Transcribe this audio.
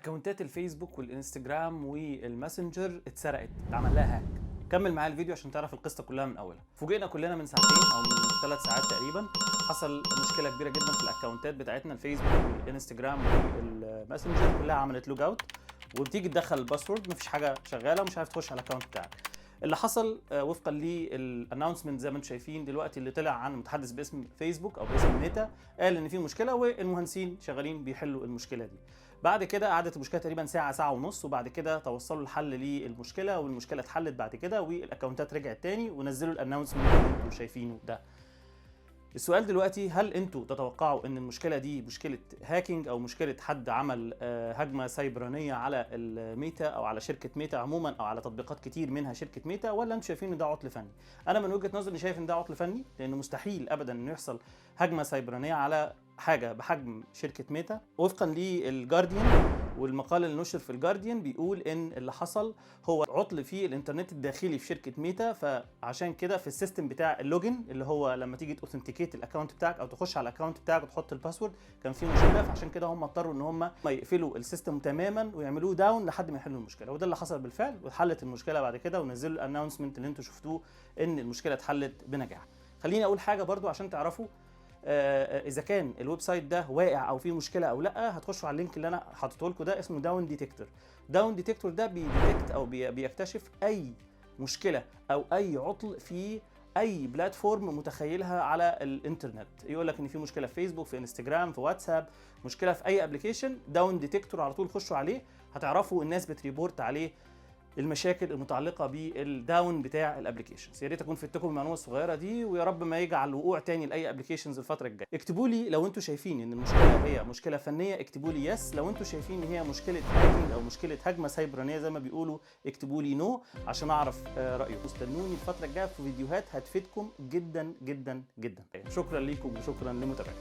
اكونتات الفيسبوك والانستجرام والماسنجر اتسرقت، اتعمل لها هاك. كمل معايا الفيديو عشان تعرف القصه كلها من اولها. فوجئنا كلنا من ساعتين او من 3 ساعات تقريبا حصل مشكله كبيره جدا في الاكونتات بتاعتنا، الفيسبوك والانستجرام والماسنجر كلها عملت لوج اوت، وبتيجي تدخل الباسورد مفيش حاجه شغاله ومش عارف تخش على الاكونت بتاعك. اللي حصل وفقا للاناونسمنت زي ما انتم شايفين دلوقتي اللي طلع عن متحدث باسم فيسبوك او باسم ميتا، قال ان في مشكله والمهندسين شغالين بيحلوا المشكله دي. بعد كده قعدت المشكله تقريبا ساعه ونص، وبعد كده توصلوا لحل للمشكله والمشكله اتحلت بعد كده والاكونتات رجعت تاني ونزلوا الاناونسمنت اللي انتم شايفينه ده. السؤال دلوقتي، هل انتوا تتوقعوا ان المشكله دي مشكله هاكينج او مشكله حد عمل هجمه سيبرانيه على الميتا او على شركه ميتا عموما او على تطبيقات كتير منها شركه ميتا، ولا انتوا شايفين ان ده عطل فني؟ انا من وجهه نظري شايف ان ده عطل فني، لانه مستحيل ابدا انه يحصل هجمه سيبرانيه على حاجه بحجم شركه ميتا. وفقا للجارديان والمقال اللي نشر في الجارديان بيقول ان اللي حصل هو عطل في الانترنت الداخلي في شركه ميتا، فعشان كده في السيستم بتاع اللوجن اللي هو لما تيجي اوثنتيكيت الاكونت بتاعك او تخش على الاكونت بتاعك وتحط الباسورد كان في مشكله، فعشان كده هم اضطروا ان هم يقفلوا السيستم تماما ويعملوه داون لحد ما يحلوا المشكله، وده اللي حصل بالفعل وحلت المشكله بعد كده ونزلوا الاناونسمنت اللي انتم شفتوه ان المشكله اتحلت بنجاح. خليني اقول حاجه برضو عشان تعرفوا اذا كان الويب سايت ده واقع او فيه مشكله او لا. هتخشوا على اللينك اللي انا حاطته لكم ده، اسمه داون ديتكتور. داون ديتكتور ده بيديتكت او بيكتشف اي مشكله او اي عطل في اي بلاتفورم متخيلها على الانترنت. يقول لك ان في مشكله في فيسبوك، في انستجرام، في واتساب، مشكله في اي ابلكيشن، داون ديتكتور على طول خشوا عليه هتعرفوا الناس بتريبورت عليه المشاكل المتعلقه بالداون بتاع الابلكيشنز. يا ريت اكون فدتكم بالمعلومه الصغيره دي، ويا رب ما يجعل وقوع تاني لاي ابلكيشنز الفتره الجايه. اكتبوا لي لو انتم شايفين ان المشكله هي مشكله فنيه، اكتبوا لي يس. لو انتم شايفين ان هي مشكله هاكينج او مشكله هجمه سيبرانيه زي ما بيقولوا اكتبوا لي نو عشان اعرف رايكم. استنوني الفتره الجايه في فيديوهات هتفيدكم جدا جدا جدا. شكرا ليكم وشكرا لمتابعتكم.